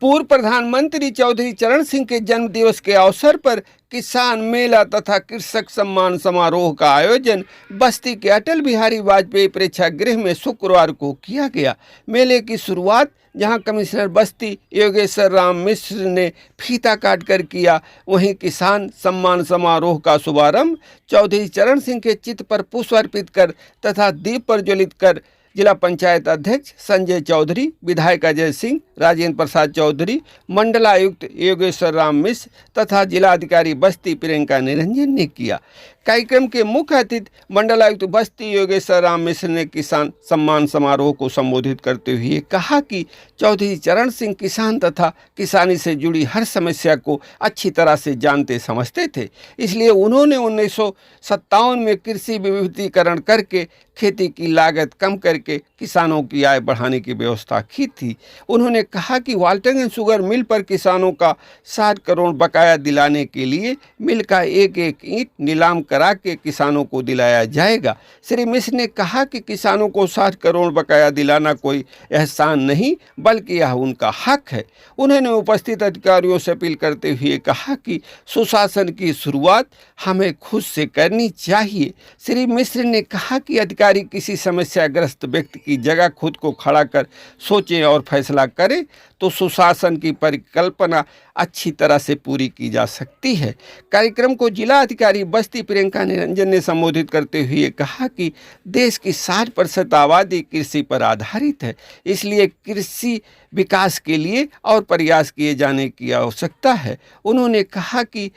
पूर्व प्रधानमंत्री चौधरी चरण सिंह के जन्म दिवस के अवसर पर किसान मेला तथा कृषक सम्मान समारोह का आयोजन बस्ती के अटल बिहारी वाजपेयी प्रेक्षागृह में शुक्रवार को किया गया। मेले की शुरुआत जहां कमिश्नर बस्ती योगेश्वर राम मिश्र ने फीता काटकर किया, वहीं किसान सम्मान समारोह का शुभारंभ चौधरी चरण सिंह के चित्र पर पुष्प अर्पित कर तथा दीप प्रज्वलित कर जिला पंचायत अध्यक्ष संजय चौधरी, विधायक अजय सिंह, राजेंद्र प्रसाद चौधरी, मंडलायुक्त योगेश्वर राम मिश्र तथा जिलाधिकारी बस्ती प्रियंका निरंजन ने किया। कार्यक्रम के मुख्य अतिथि मंडलायुक्त बस्ती योगेश्वर राम मिश्र ने किसान सम्मान समारोह को संबोधित करते हुए कहा कि चौधरी चरण सिंह किसान तथा किसानी से जुड़ी हर समस्या को अच्छी तरह से जानते समझते थे, इसलिए उन्होंने 1957 में कृषि विविधीकरण करके खेती की लागत कम करके किसानों की आय बढ़ाने की व्यवस्था की थी। उन्होंने कहा कि वाल्टनगंज शुगर मिल पर किसानों का 60 करोड़ बकाया दिलाने के लिए मिल का एक एक ईंट नीलाम करा के किसानों को दिलाया जाएगा। श्री मिश्र ने कहा कि किसानों को 60 करोड़ बकाया दिलाना कोई एहसान नहीं बल्कि यह उनका हक है। उन्होंने उपस्थित अधिकारियों से अपील करते हुए कहा कि सुशासन की शुरुआत हमें खुद से करनी चाहिए। श्री मिश्र ने कहा कि अधिकारी किसी समस्याग्रस्त व्यक्ति की जगह खुद को खड़ा कर सोचें और फैसला करें तो सुशासन की परिकल्पना अच्छी तरह से पूरी की जा सकती है। कार्यक्रम को जिला अधिकारी बस्ती प्रियंका निरंजन ने संबोधित करते हुए कहा कि देश की 60% आबादी कृषि पर आधारित है, इसलिए कृषि विकास के लिए और प्रयास किए जाने की आवश्यकता है। उन्होंने कहा कि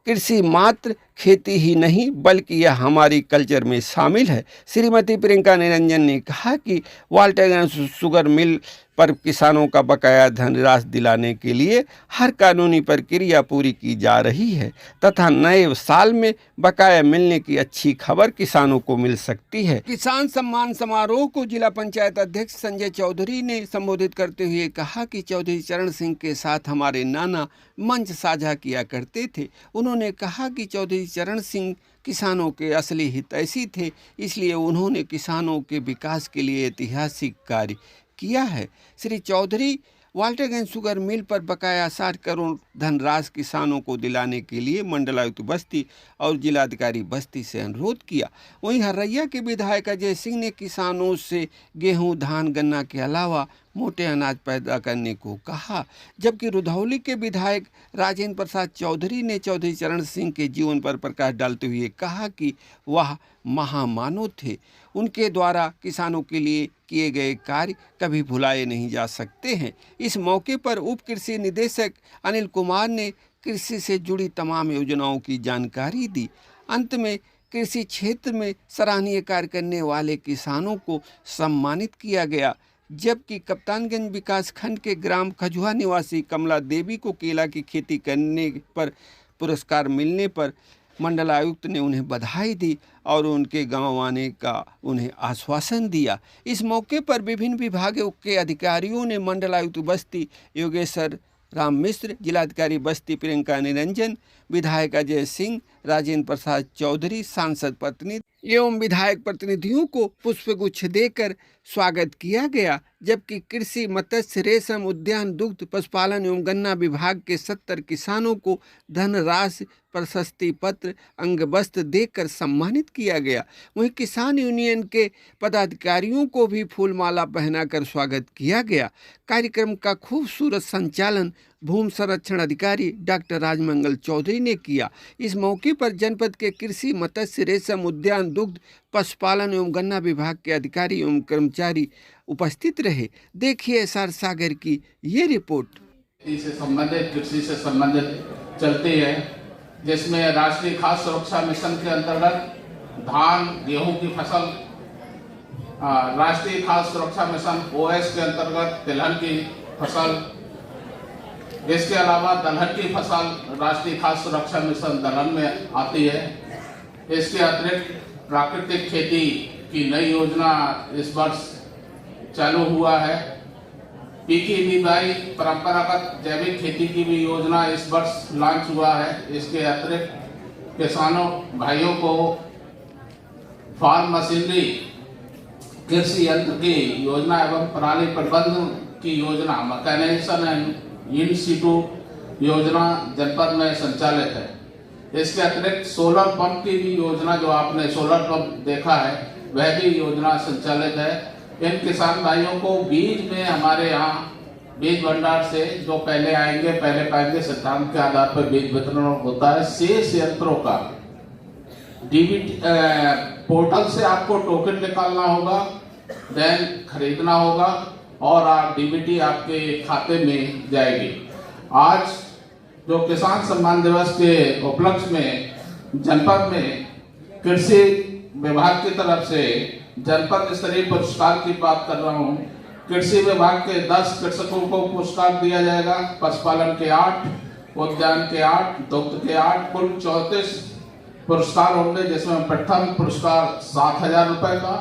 कृषि मात्र खेती ही नहीं बल्कि यह हमारी कल्चर में शामिल है। श्रीमती प्रियंका निरंजन ने कहा कि वाल्टनगंज शुगर मिल पर किसानों का बकाया धनराशि दिलाने के लिए हर कानूनी प्रक्रिया पूरी की जा रही है तथा नए साल में बकाया मिलने की अच्छी खबर किसानों को मिल सकती है। किसान सम्मान समारोह को जिला पंचायत अध्यक्ष संजय चौधरी ने संबोधित करते हुए कहा कि चौधरी चरण सिंह के साथ हमारे नाना मंच साझा किया करते थे। उन्होंने कहा कि चौधरी चरण सिंह किसानों के असली हितैषी थे, इसलिए उन्होंने किसानों के विकास के लिए ऐतिहासिक कार्य किया है। श्री चौधरी वाल्टनगंज शुगर मिल पर बकाया 60 करोड़ धनराशि किसानों को दिलाने के लिए मंडलायुक्त बस्ती और जिलाधिकारी बस्ती से अनुरोध किया। वहीं हर्रैया के विधायक अजय सिंह ने किसानों से गेहूं, धान, गन्ना के अलावा मोटे अनाज पैदा करने को कहा, जबकि रुधौली के विधायक राजेंद्र प्रसाद चौधरी ने चौधरी चरण सिंह के जीवन पर प्रकाश डालते हुए कहा कि वह महामानव थे। उनके द्वारा किसानों के लिए किए गए कार्य कभी भुलाए नहीं जा सकते हैं। इस मौके पर उप कृषि निदेशक अनिल कुमार ने कृषि से जुड़ी तमाम योजनाओं की जानकारी दी। अंत में कृषि क्षेत्र में सराहनीय कार्य करने वाले किसानों को सम्मानित किया गया, जबकि कप्तानगंज विकास खंड के ग्राम खजुआ निवासी कमला देवी को केला की खेती करने पर पुरस्कार मिलने पर मंडलायुक्त ने उन्हें बधाई दी और उनके गांव आने का उन्हें आश्वासन दिया। इस मौके पर विभिन्न विभागों के अधिकारियों ने मंडलायुक्त बस्ती योगेश्वर राम मिश्र, जिलाधिकारी बस्ती प्रियंका निरंजन, विधायक अजय सिंह, राजेंद्र प्रसाद चौधरी, सांसद प्रतिनिधि एवं विधायक प्रतिनिधियों को पुष्पगुच्छ देकर स्वागत किया गया, जबकि कृषि, मत्स्य, रेशम, उद्यान, दुग्ध, पशुपालन एवं गन्ना विभाग के 70 किसानों को धनराशि, प्रशस्ति पत्र, अंग वस्त्र देकर सम्मानित किया गया। वहीं किसान यूनियन के पदाधिकारियों को भी फूलमाला पहनाकर स्वागत किया गया। कार्यक्रम का खूबसूरत संचालन भूमि संरक्षण अधिकारी डॉक्टर राजमंगल चौधरी ने किया। इस मौके पर जनपद के कृषि, मत्स्य, रेशम, उद्यान, दुग्ध, पशुपालन एवं गन्ना विभाग के अधिकारी एवं कर्मचारी उपस्थित रहे। देखिए एसआर सागर की ये रिपोर्ट। कृषि से संबंधित चलती है, जिसमें राष्ट्रीय खाद्य सुरक्षा मिशन के अंतर्गत धान, गेहूं की फसल, राष्ट्रीय खाद्य सुरक्षा मिशन ओएस के अंतर्गत तिलहन की फसल, इसके अलावा दलहन की फसल राष्ट्रीय खाद्य सुरक्षा मिशन दलहन में आती है। इसके अतिरिक्त प्राकृतिक खेती की नई योजना इस वर्ष चालू हुआ है। PKVY परंपरागत जैविक खेती की भी योजना इस वर्ष लॉन्च हुआ है। इसके अतिरिक्त किसानों भाइयों को फार्म मशीनरी, कृषि यंत्र की योजना एवं प्रणाली प्रबंधन की योजना, मैकेनाइजेशन एंड इन सीटू योजना जनपद में संचालित है। इसके अतिरिक्त सोलर पंप की भी योजना, जो आपने सोलर पंप देखा है, वह भी योजना संचालित है। इन किसान भाइयों को बीज में हमारे यहाँ बीज भंडार से जो पहले आएंगे पहले पाएंगे सिद्धांत के आधार पर बीज वितरण होता है। शेष यंत्रों का डीबीटी पोर्टल से आपको टोकन निकालना होगा, देन खरीदना होगा और डीबीटी आपके खाते में जाएगी। आज जो किसान सम्मान दिवस के उपलक्ष्य में जनपद में कृषि विभाग की तरफ से जनपद स्तरीय पुरस्कार की बात कर रहा हूँ। कृषि विभाग के 10 कृषकों को पुरस्कार दिया जाएगा, पशुपालन के 8, उद्यान के 8, दुग्ध के 8, कुल 34 पुरस्कार होंगे, जिसमें प्रथम पुरस्कार 7,000 रुपए का,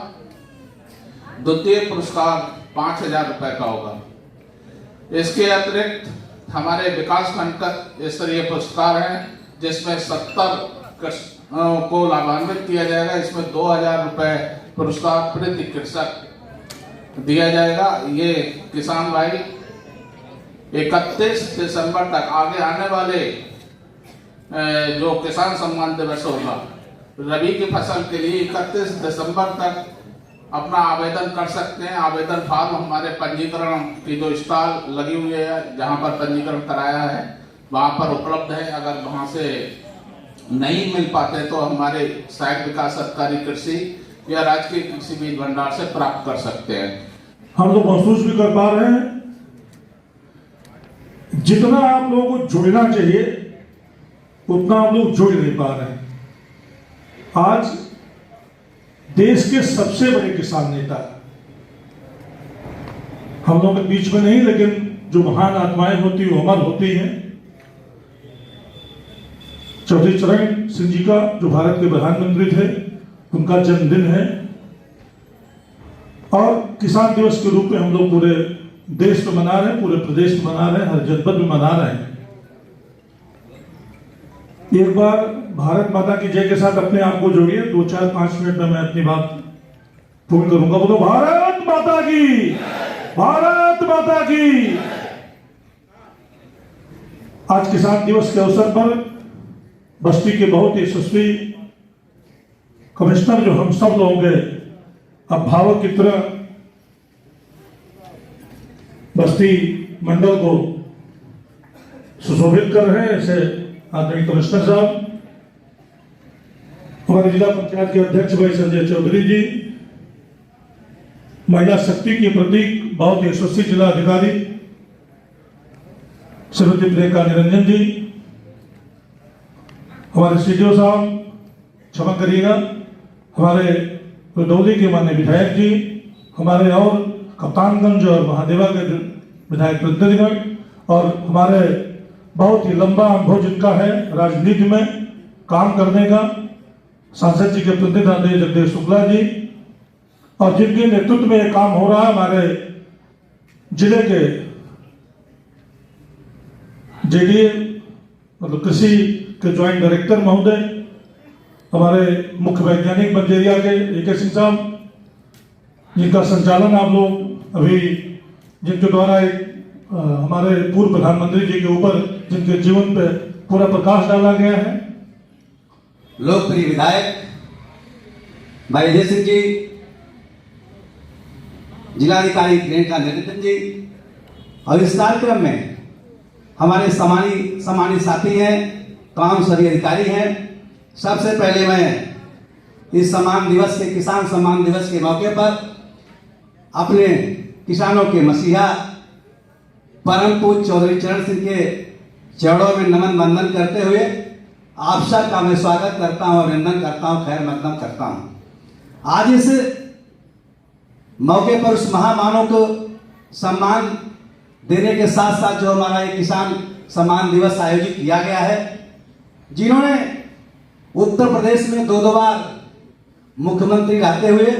द्वितीय पुरस्कार 5,000 रुपए का होगा। इसके अतिरिक्त हमारे विकास खंड स्तरीय पुरस्कार हैं, जिसमें 70 को लाभान्वित किया जाएगा। इसमें 2,000 रुपए पुरस्कार प्रति कृषक दिया जाएगा। ये किसान भाई 31 दिसंबर तक आगे आने वाले जो किसान सम्मान दिवस होगा रबी की फसल के लिए 31 दिसंबर तक अपना आवेदन कर सकते हैं। आवेदन फॉर्म हमारे पंजीकरण की जो स्टॉल लगी हुई है, जहां पर पंजीकरण कराया है, वहां पर उपलब्ध है। अगर वहां से नहीं मिल पाते तो हमारे सहायक विकास अधिकारी कृषि या राजकीय कृषि बीज भंडार से प्राप्त कर सकते हैं। हम लोग महसूस भी कर पा रहे हैं, जितना आप लोगों को जुड़ना चाहिए उतना आप लोग जुड़ नहीं पा रहे हैं। आज देश के सबसे बड़े किसान नेता हम लोगों के बीच में नहीं, लेकिन जो महान आत्माएं होती हैं वो अमर होती हैं। चौधरी चरण सिंह जी का, जो भारत के प्रधानमंत्री थे, उनका जन्मदिन है और किसान दिवस के रूप में हम लोग पूरे देश में मना रहे हैं, पूरे प्रदेश में मना रहे हैं, हर जनपद में मना रहे हैं। एक बार भारत माता की जय के साथ अपने आप को जोड़िए। 2, 4, 5 मिनट में मैं अपनी बात पूर्ण करूंगा। बोलो भारत माता की, भारत माता की। आज किसान दिवस के अवसर पर बस्ती के बहुत यशस्वी कमिश्नर, जो हम सब लोग अभिभावक की तरह बस्ती मंडल को सुशोभित कर रहे हैं, ऐसे आदरणीय कमिश्नर साहब, हमारे जिला पंचायत के अध्यक्ष भाई संजय चौधरी जी, महिला शक्ति के प्रतीक बहुत यशस्वी जिला अधिकारी श्रीमती प्रियंका निरंजन जी, हमारे सीडीओ साहब, क्षमा करिएगा, हमारे रुदौली के माननीय विधायक जी, हमारे और कप्तानगंज और महादेवा के विधायक प्रतिनिधिगण, और हमारे बहुत ही लंबा अनुभव जिनका है राजनीति में काम करने का, सांसद जी के प्रतिनिधि जगदीश शुक्ला जी, और जिनके नेतृत्व में यह काम हो रहा है हमारे जिले के जेडीए मतलब कृषि के ज्वाइंट डायरेक्टर महोदय, हमारे मुख्य वैज्ञानिक बंजेरिया के AK सिंह साहब, जिनका संचालन आप लोग अभी, जिनके द्वारा एक हमारे पूर्व प्रधानमंत्री जी के ऊपर जिनके जीवन पे पूरा प्रकाश डाला गया है, लोकप्रिय विधायक भाई अजय सिंह जी, जिलाधिकारी प्रियंका निरंजन जी, और इस कार्यक्रम में हमारे सम्मानित साथी हैं, तमाम सभी अधिकारी हैं। सबसे पहले मैं इस सम्मान दिवस के, किसान सम्मान दिवस के मौके पर अपने किसानों के मसीहा परम पूज्य चौधरी चरण सिंह के चरणों में नमन वंदन करते हुए आप सबका मैं स्वागत करता हूं, अभिनंदन करता हूं, खैर मकदम करता हूं। आज इस मौके पर उस महामानव को सम्मान देने के साथ साथ जो हमारा ये किसान सम्मान दिवस आयोजित किया गया है, जिन्होंने उत्तर प्रदेश में 2 बार मुख्यमंत्री रहते हुए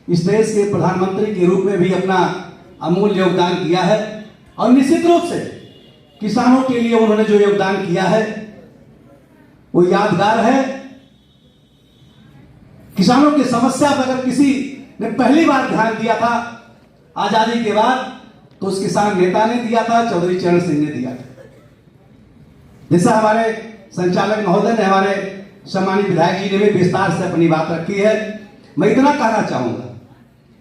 इस देश के प्रधानमंत्री के रूप में भी अपना अमूल्य योगदान किया है, और निश्चित रूप से किसानों के लिए उन्होंने जो योगदान किया है वो यादगार है। किसानों की समस्या पर अगर किसी ने पहली बार ध्यान दिया था आजादी के बाद, तो उस किसान नेता ने दिया था, चौधरी चरण सिंह ने दिया था। जैसा हमारे संचालक महोदय ने, हमारे सम्मानित विधायक जी ने भी विस्तार से अपनी बात रखी है। मैं इतना कहना चाहूंगा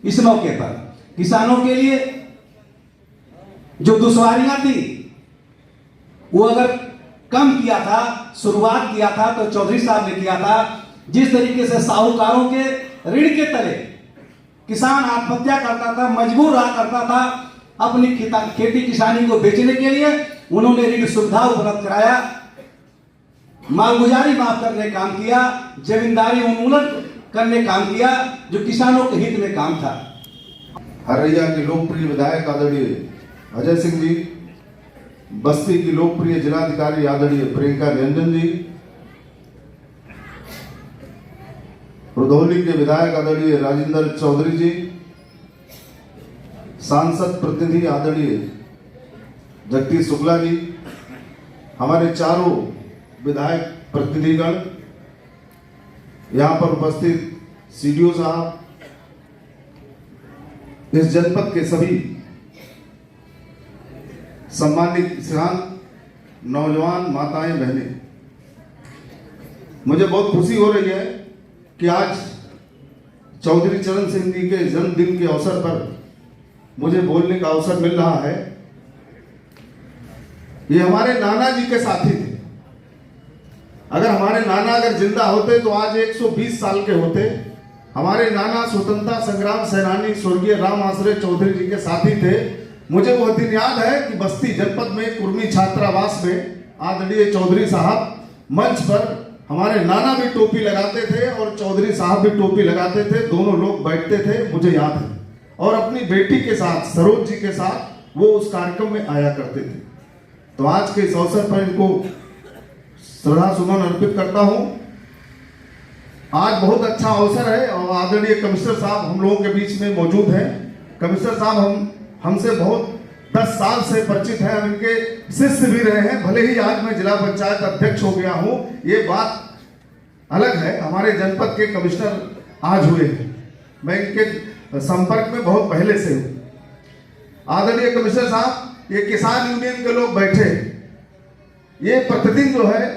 इस मौके पर, किसानों के लिए जो दुश्वारियां थी वो अगर कम किया था, शुरुआत किया था तो चौधरी साहब ने किया था। जिस तरीके से साहूकारों के ऋण के तले किसान आत्महत्या करता था, मजबूर रहा करता था अपनी खेती किसानी को बेचने के लिए, उन्होंने ऋण सुविधा उपलब्ध कराया, मालगुजारी माफ करने काम किया, जमींदारी उन्मूलन करने काम किया, जो किसानों के हित में काम था। हरैया के लोकप्रिय विधायक आदरणीय अजय सिंह जी, बस्ती की लोकप्रिय जिलाधिकारी आदरणीय प्रियंका निरंजन जी, रुधौली के विधायक आदरणीय राजेंद्र चौधरी जी, सांसद प्रतिनिधि आदरणीय जगदीश शुक्ला जी, हमारे चारों विधायक प्रतिनिधिगण, यहाँ पर उपस्थित सीडीओ साहब, इस जनपद के सभी सम्मानित किसान, नौजवान, माताएं, बहनें, मुझे बहुत खुशी हो रही है कि आज चौधरी चरण सिंह जी के जन्मदिन के अवसर पर मुझे बोलने का अवसर मिल रहा है। ये हमारे नाना जी के साथी थे। अगर हमारे नाना अगर जिंदा होते तो आज 120 साल के होते। हमारे नाना स्वतंत्रता संग्राम सेनानी स्वर्गीय राम आश्रय चौधरी जी के साथी थे। मुझे वह दिन याद है कि बस्ती जनपद में कुर्मी छात्रावास में आदरणीय चौधरी साहब मंच पर, हमारे नाना भी टोपी लगाते थे और चौधरी साहब भी टोपी लगाते थे, दोनों लोग बैठते थे, मुझे याद है, और अपनी बेटी के साथ, सरोज जी के साथ वो उस कार्यक्रम में आया करते थे। तो आज के इस अवसर पर इनको श्रद्धा सुमन अर्पित करता हूं। आज बहुत अच्छा अवसर है और आदरणीय कमिश्नर साहब हम लोगों के बीच में मौजूद हैं। कमिश्नर साहब हमसे बहुत 10 साल से परिचित हैं, हम इनके शिष्य भी रहे हैं, भले ही आज मैं जिला पंचायत अध्यक्ष हो गया हूं, ये बात अलग है। हमारे जनपद के कमिश्नर आज हुए हैं, मैं इनके संपर्क में बहुत पहले से हूं। आदरणीय कमिश्नर साहब, ये किसान यूनियन के लोग बैठे, ये प्रतिदिन जो है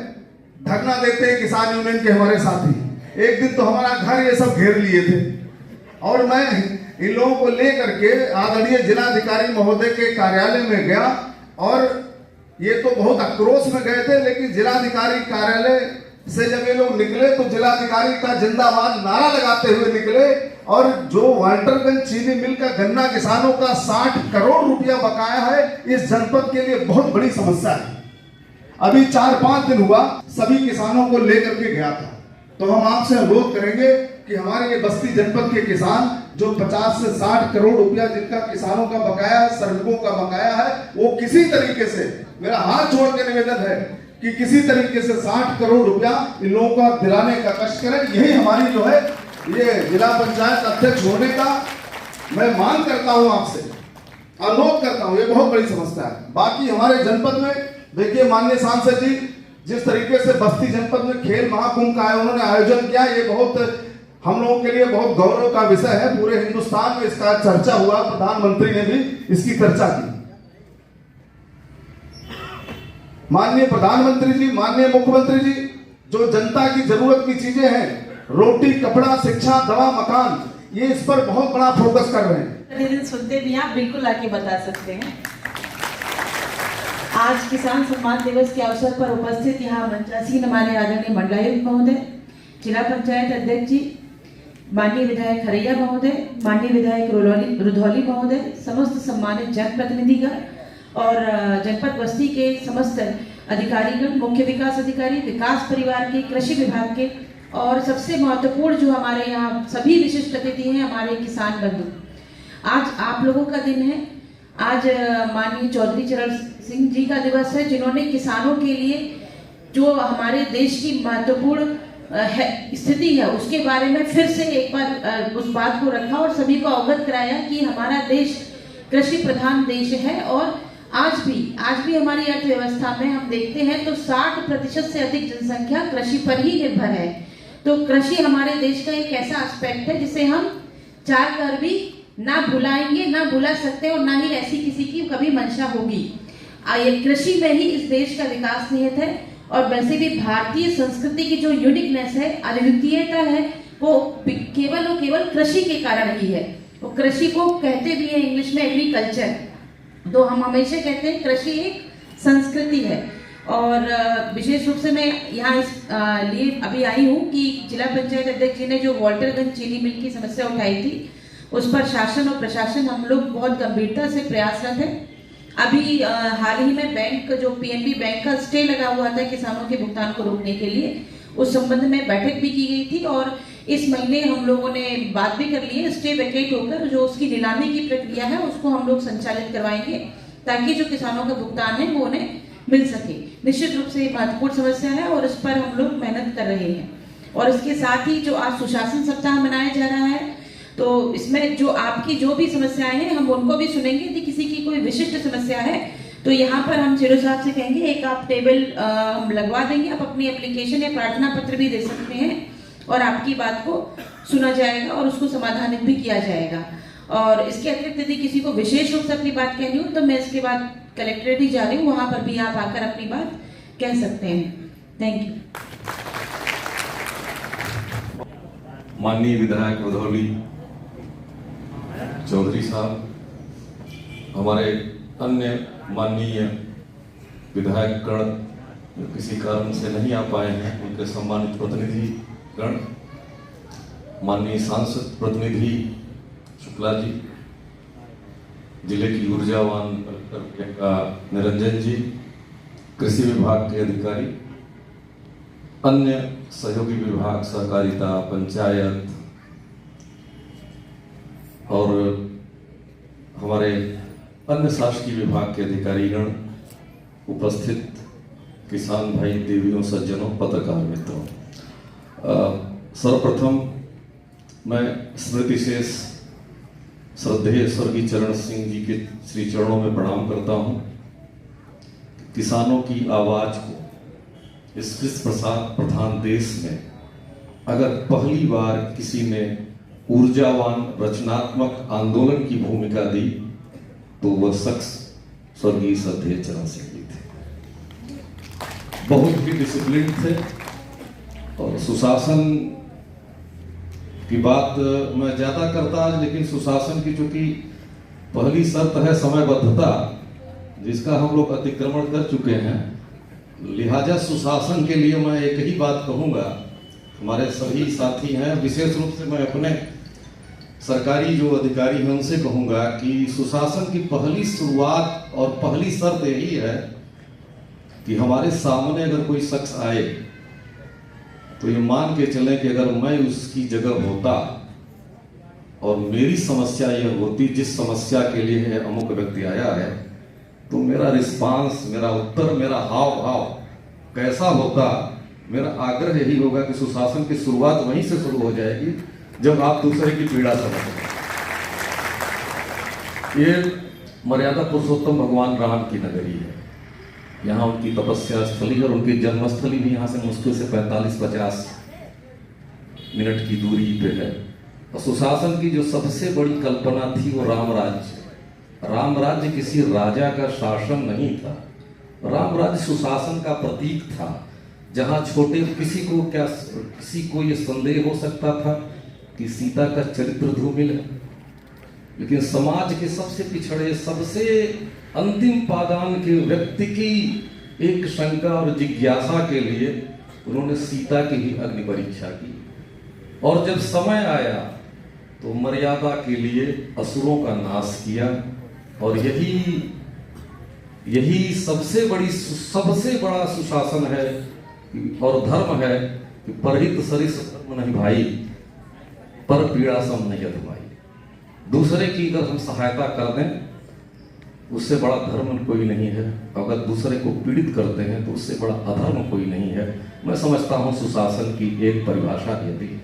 धरना देते हैं किसान यूनियन के हमारे साथी। एक दिन तो हमारा घर ये सब घेर लिए थे और मैं इन लोगों को लेकर के आदरणीय जिलाधिकारी महोदय के कार्यालय में गया और ये तो बहुत आक्रोश में गए थे, लेकिन जिलाधिकारी कार्यालय से जब ये लोग निकले तो जिलाधिकारी का जिंदाबाद नारा लगाते हुए निकले। और जो वाल्टरगंज चीनी मिल का गन्ना किसानों का 60 करोड़ रुपया बकाया है, इस जनपद के लिए बहुत बड़ी समस्या है। अभी 4-5 दिन हुआ, सभी किसानों को लेकर के गया था। तो हम आपसे अनुरोध करेंगे कि हमारे ये बस्ती जनपद के किसान जो 50 से 60 करोड़ रुपया जिनका किसानों का बकाया है, श्रमिकों का बकाया है, वो किसी तरीके से, मेरा हाथ जोड़ के निवेदन है कि किसी तरीके से 60 करोड़ रुपया इन लोगों का दिलाने का कष्ट करें। यही हमारी जो है ये जिला पंचायत अध्यक्ष होने का मैं मांग करता हूं, आपसे अनुरोध करता हूं। ये बहुत बड़ी समस्या है। बाकी हमारे जनपद में देखिए, माननीय सांसद जी जिस तरीके से बस्ती जनपद में खेल महाकुंभ का उन्होंने आयोजन किया, ये बहुत हम लोगों के लिए बहुत गौरव का विषय है। पूरे हिंदुस्तान में इसका चर्चा हुआ, प्रधानमंत्री ने भी इसकी चर्चा की। माननीय प्रधानमंत्री जी, माननीय मुख्यमंत्री जी, जो जनता की जरूरत की चीजें हैं, रोटी, कपड़ा, शिक्षा, दवा, मकान, ये इस पर बहुत बड़ा फोकस कर रहे हैं। प्रतिदिन सुनते भी आप बिल्कुल आके बता सकते हैं। आज किसान सम्मान दिवस के अवसर पर उपस्थित यहाँ मंचासीन हमारे आदरणीय मंडलायुक्त महोदय, जिला पंचायत अध्यक्ष जी, माननीय विधायक हरैया महोदय, माननीय विधायक रुधौली महोदय, समस्त सम्मानित जनप्रतिनिधिगण और जनपद बस्ती के समस्त अधिकारीगण, मुख्य विकास अधिकारी, विकास परिवार के, कृषि विभाग के, और सबसे महत्वपूर्ण जो हमारे यहाँ सभी विशिष्ट अतिथि हैं, हमारे किसान बंधु। आज आप लोगों का दिन है। आज माननीय चौधरी चरण सिंह जी का दिवस है, जिन्होंने किसानों के लिए जो हमारे देश की महत्वपूर्ण स्थिति है उसके बारे में फिर से एक बार उस बात को रखा और सभी को अवगत कराया कि हमारा देश कृषि प्रधान देश है। और आज भी हमारी अर्थव्यवस्था में हम देखते हैं तो 60% से अधिक जनसंख्या कृषि पर ही निर्भर है। तो कृषि हमारे देश का एक ऐसा एस्पेक्ट है जिसे हम चाह कर भी ना भुलाएंगे, ना भुला सकते और ना ही ऐसी किसी की कभी मंशा होगी। ये कृषि में ही इस देश का विकास निहित है और वैसे भी भारतीय संस्कृति की जो यूनिकनेस है, अद्वितीयता है, वो केवल और केवल कृषि के कारण ही है। वो कृषि को कहते भी है इंग्लिश में एग्रीकल्चर, तो हम हमेशा कहते हैं कृषि एक संस्कृति है। और विशेष रूप से मैं यहाँ इस लिए अभी आई हूँ कि जिला पंचायत अध्यक्ष जी ने जो वॉल्टरगंज चीनी मिल की समस्या उठाई थी, उस पर शासन और प्रशासन हम लोग बहुत गंभीरता से प्रयासरत है। अभी हाल ही में बैंक जो पीएनबी बैंक का स्टे लगा हुआ था किसानों के भुगतान को रोकने के लिए, उस संबंध में बैठक भी की गई थी और इस महीने हम लोगों ने बात भी कर ली है। स्टे वैकेट होकर जो उसकी नीलामी की प्रक्रिया है उसको हम लोग संचालित करवाएंगे ताकि जो किसानों का भुगतान है वो उन्हें मिल सके। निश्चित रूप से महत्वपूर्ण समस्या है और इस पर हम लोग मेहनत कर रहे हैं। और इसके साथ ही जो आज सुशासन सप्ताह मनाया जा रहा है, तो इसमें जो आपकी जो भी समस्याएं हैं हम उनको भी सुनेंगे। यदि किसी की कोई विशिष्ट समस्या है तो यहाँ पर हम चेरो साहब से कहेंगे एक आप टेबल हम लगवा देंगे, आप अपनी एप्लीकेशन या प्रार्थना पत्र भी दे सकते हैं और आपकी बात को सुना जाएगा और उसको समाधानित भी किया जाएगा। और इसके अतिरिक्त यदि किसी को विशेष रूप से अपनी बात कहनी हो तो मैं इसके बाद कलेक्ट्रेट ही जा रही हूँ, वहां पर भी आप आकर अपनी बात कह सकते हैं। Thank you. माननीय विधायक रुधौली चौधरी साहब, हमारे अन्य माननीय विधायक गण जो किसी कारण से नहीं आ पाए हैं, उनके सम्मानित प्रतिनिधि गण, माननीय सांसद प्रतिनिधि शुक्ला जी, जिले की ऊर्जावान प्रियंका निरंजन जी, कृषि विभाग के अधिकारी, अन्य सहयोगी विभाग सहकारिता, पंचायत और हमारे अन्य शासकीय विभाग के अधिकारीगण, उपस्थित किसान भाई, देवियों, सज्जनों, पत्रकार मित्रों, सर्वप्रथम मैं स्मृति शेष श्रद्धेय स्वर्गीय चरण सिंह जी के श्री चरणों में प्रणाम करता हूं। किसानों की आवाज को इस विश्व प्रधान देश में अगर पहली बार किसी ने ऊर्जावान रचनात्मक आंदोलन की भूमिका दी तो वह शख्स स्वर्गीय श्रद्धेय चरण सिंह जी थे। बहुत ही डिसिप्लिन थे और सुशासन की बात मैं ज्यादा करता, लेकिन सुशासन की चूंकि पहली शर्त है समयबद्धता, जिसका हम लोग अतिक्रमण कर चुके हैं, लिहाजा सुशासन के लिए मैं एक ही बात कहूंगा। हमारे सभी साथी हैं, विशेष रूप से मैं अपने सरकारी जो अधिकारी हैं उनसे कहूंगा कि सुशासन की पहली शुरुआत और पहली शर्त यही है कि हमारे सामने अगर कोई शख्स आए तो ये मान के चलें कि अगर मैं उसकी जगह होता और मेरी समस्या यह होती जिस समस्या के लिए अमुक व्यक्ति आया है, तो मेरा रिस्पांस, मेरा उत्तर, मेरा हाव भाव कैसा होता। मेरा आग्रह यही होगा कि सुशासन की शुरुआत वहीं से शुरू हो जाएगी जब आप दूसरे की पीड़ा समझें। ये मर्यादा पुरुषोत्तम भगवान राम की नगरी है, यहाँ उनकी तपस्या स्थली और उनकी जन्मस्थली भी यहाँ से मुश्किल से 45-50 मिनट की दूरी पे है। और सुशासन की जो सबसे बड़ी कल्पना थी वो राम राज्य। राम राज्य किसी राजा का शासन नहीं था, राम राज्य सुशासन का प्रतीक था, जहाँ छोटे किसी को ये संदेह हो सकता था कि सीता का चरित्र धूमिल है, लेकिन समाज के सबसे पिछड़े, सबसे अंतिम पादान के व्यक्ति की एक शंका और जिज्ञासा के लिए उन्होंने सीता की ही अग्नि परीक्षा की। और जब समय आया तो मर्यादा के लिए असुरों का नाश किया। और यही सबसे बड़ा सुशासन है और धर्म है कि परहित सरिस धर्म नहीं भाई, पर पीड़ा सम नहीं अधमाई। दूसरे की अगर हम सहायता कर दें उससे बड़ा धर्म कोई नहीं है, अगर दूसरे को पीड़ित करते हैं तो उससे बड़ा अधर्म कोई नहीं है। मैं समझता हूं सुशासन की एक परिभाषा यदि है।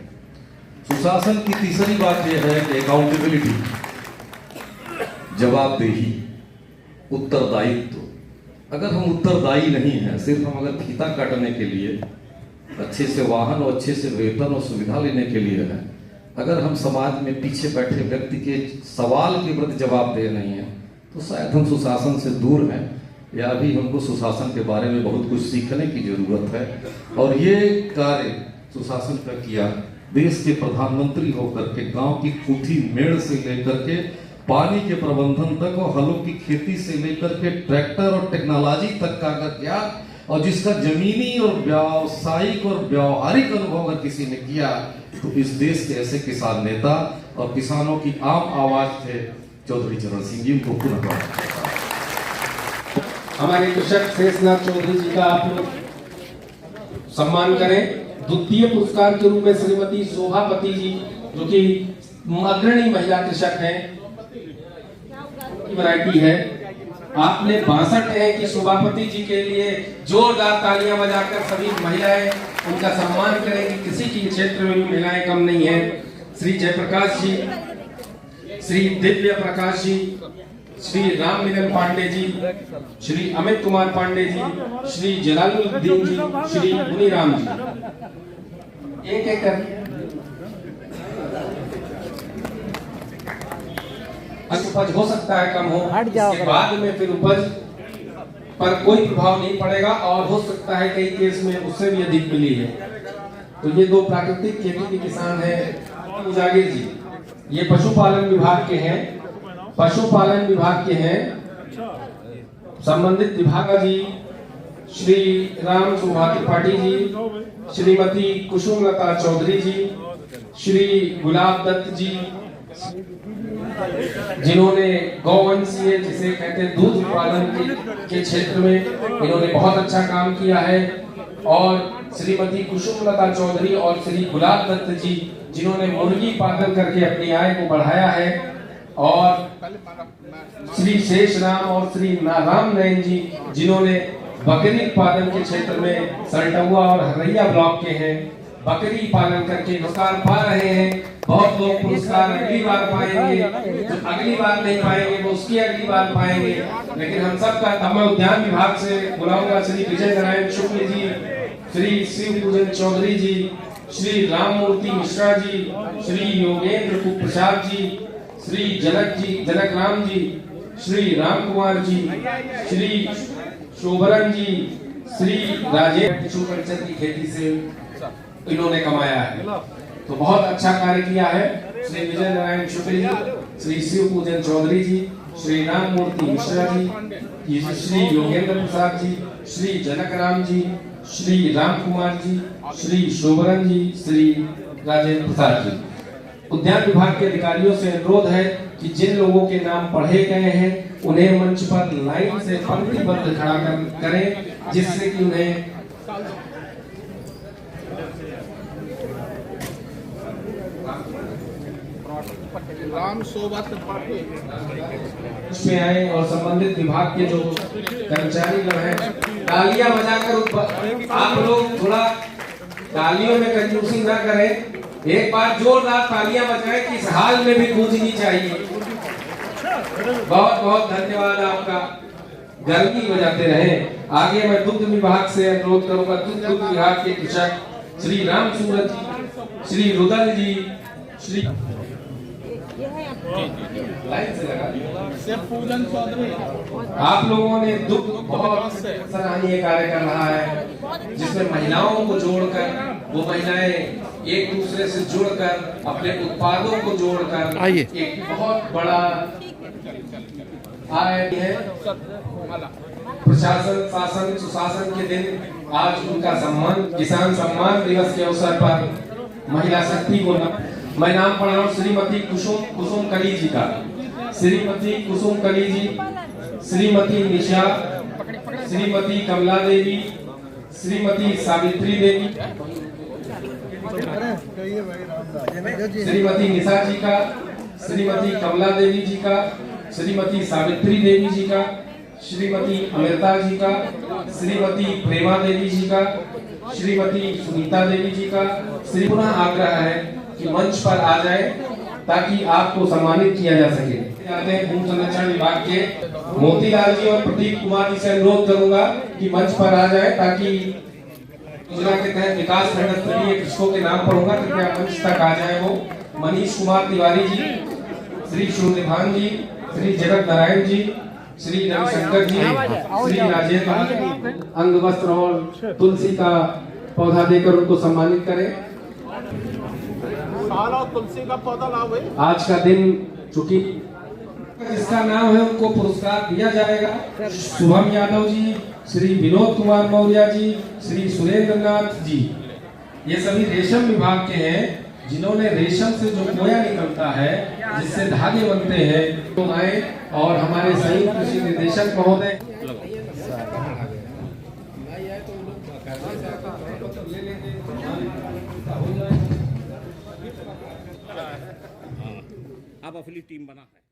सुशासन की तीसरी बात यह है कि अकाउंटेबिलिटी, जवाबदेही, उत्तरदायित्व। अगर हम उत्तरदायी नहीं हैं, सिर्फ हम अगर फीता काटने के लिए, अच्छे से वाहन और अच्छे से वेतन और सुविधा लेने के लिए हैं, अगर हम समाज में पीछे बैठे व्यक्ति के सवाल के प्रति जवाब दे नहीं हैं तो शायद हम सुशासन से दूर हैं, या अभी हमको सुशासन के बारे में बहुत कुछ सीखने की जरूरत है। और ये कार्य सुशासन का किया, देश के प्रधानमंत्री होकर के गांव की कुठी मेड़ से लेकर के पानी के प्रबंधन तक और हलों की खेती से लेकर के ट्रैक्टर और टेक्नोलॉजी तक का अगर किया, और जिसका जमीनी और व्यावसायिक और व्यावहारिक अनुभव अगर किसी ने किया तो इस देश के ऐसे किसान नेता और किसानों की आम आवाज थे चौधरी चरण सिंह जी, उनको पुनः हमारे कृषक शेषनाथ चौधरी जी का आप लोग सम्मान करें। द्वितीय पुरस्कार के रूप में श्रीमती शोभापति जी, जो कि अग्रणी महिला कृषक हैं, वैरायटी है। आपने 62 है कि शोभापति जी के लिए जोरदार तालियां बजाकर सभी महिलाएं उनका सम्मान करें कि किसी के क्षेत्र में भी महिलाएं कम नहीं है। श्री जयप्रकाश जी, श्री दिव्य प्रकाश जी, श्री राम मिलन पांडे जी, श्री अमित कुमार पांडे जी, श्री जलालुद्दीन जी, श्री मुनीराम जी। एक एक कर उपज हो सकता है कम हो, इसके बाद में फिर उपज पर कोई प्रभाव नहीं पड़ेगा और हो सकता है कई केस में उससे भी अधिक मिली है। तो ये दो प्राकृतिक खेती के किसान हैं। उजागिर जी ये पशुपालन विभाग के हैं, पशुपालन विभाग के हैं। संबंधित विभाग जी श्री राम सुभा त्रिपाठी जी, श्रीमती कुसुमलता चौधरी जी, श्री गुलाब दत्त जी, जिन्होंने गौवंशीय जिसे कहते हैं दूध उत्पादन के क्षेत्र में इन्होंने बहुत अच्छा काम किया है, और श्रीमती कुसुमलता चौधरी और श्री गुलाब दत्त जी जिन्होंने मुर्गी पालन करके अपनी आय को बढ़ाया है, और श्री शेषराम और श्री राम नयन जी जिन्होंने बकरी उत्पादन के क्षेत्र में सरटुआ और हरैया ब्लॉक के हैं, बकरी पालन करके पुरस्कार पा रहे हैं। बहुत लोग पुरस्कार अगली बार पाएंगे, जो अगली बार नहीं पाएंगे वो उसकी अगली बार पाएंगे। लेकिन हम सबका मैं उद्यान विभाग से बुलाऊंगा श्री विजय नारायण शुक्ल जी, श्री शिव पूजन चौधरी जी, श्री राममूर्ति मिश्रा जी, श्री योगेंद्र प्रसाद जी, श्री जनक राम जी, श्री राम कुमार जी, श्री शोभरन जी, श्री राजेश टिशू कल्चर की खेती से इन्होंने कमाया है, तो बहुत अच्छा कार्य किया है। श्री विजय नारायण शुक्ल जी, श्री शिव पूजन चौधरी जी, श्री राम मूर्ति मिश्रा जी, श्री योगेंद्र प्रसाद जी, श्री जनक राम जी, श्री राम कुमार जी, श्री शोभरन जी, श्री राजेंद्र प्रसाद जी। उद्यान विभाग के अधिकारियों से अनुरोध है कि जिन लोगों के नाम पढ़े गए हैं उन्हें मंच पर लाइन से पंक्तिबद्ध खड़ा करें, जिससे कि उन्हें राम शोभा में आए और संबंधित विभाग के जो कर्मचारी लोग हैं तालियां बजाकर आप लोग थोड़ा तालियों में कंजूसी ना करें। एक बार जोरदार तालियां बजाएं कि इस हाल में भी गूंजनी चाहिए। बहुत बहुत धन्यवाद आपका, गर्मी बजाते रहे। आगे मैं दुग्ध विभाग से अनुरोध करूंगा, दुग्ध विभाग के कृषक श्री राम सूरज जी, श्री रुदल जी, श्री लाइन से लगा पूजन चौधरी। आप लोगों ने दुग्ध बहुत सराहनीय कार्य कर रहा है, जिसमें महिलाओं को जोड़कर वो महिलाएं एक दूसरे से जुड़कर अपने उत्पादों को जोड़कर एक बहुत बड़ा आय है। प्रशासन शासन सुशासन के दिन आज उनका सम्मान, किसान सम्मान दिवस के अवसर पर महिला शक्ति को मैं नाम पढ़ रहा हूँ श्रीमती कुसुम कली जी का, श्रीमती कुसुम कली जी, श्रीमती निशा, श्रीमती कमला देवी, श्रीमती सावित्री देवी, श्रीमती निशा जी का, श्रीमती कमला देवी जी का, श्रीमती सावित्री देवी जी का, श्रीमती अमृता जी का, श्रीमती प्रेमा देवी जी का, श्रीमती सुनीता देवी जी का। श्री पुनः आग्रह है कि मंच पर आ जाए ताकि आपको सम्मानित किया जा सके। आते हैं भूमि संरक्षण विभाग के मोतीलाल जी और प्रदीप कुमार जी से अनुरोध करूंगा कि मंच पर आ जाए, ताकि योजना के तहत विकास खंड स्तरीय कृषकों के नाम पढ़ूंगा, कृपया मंच तक आ जाए वो। मनीष कुमार तिवारी जी, श्री सूर्यभान जी, श्री जगत नारायण जी, श्री रविशंकर जी, श्री राजेंद्र अंग वस्त्र और तुलसी का पौधा देकर उनको सम्मानित करें। तुलसी का पौधा लाओ भाई। आज का दिन चूंकि जिसका नाम है उनको पुरस्कार दिया जाएगा। शुभम यादव जी, श्री विनोद कुमार मौर्य जी, श्री सुरेंद्र नाथ जी, ये सभी रेशम विभाग के हैं, जिन्होंने रेशम से जो कोया निकलता है, जिससे धागे बनते हैं, तो आए और हमारे संयुक्त कृषि निदेशक महोदय अब अपनी टीम बना है।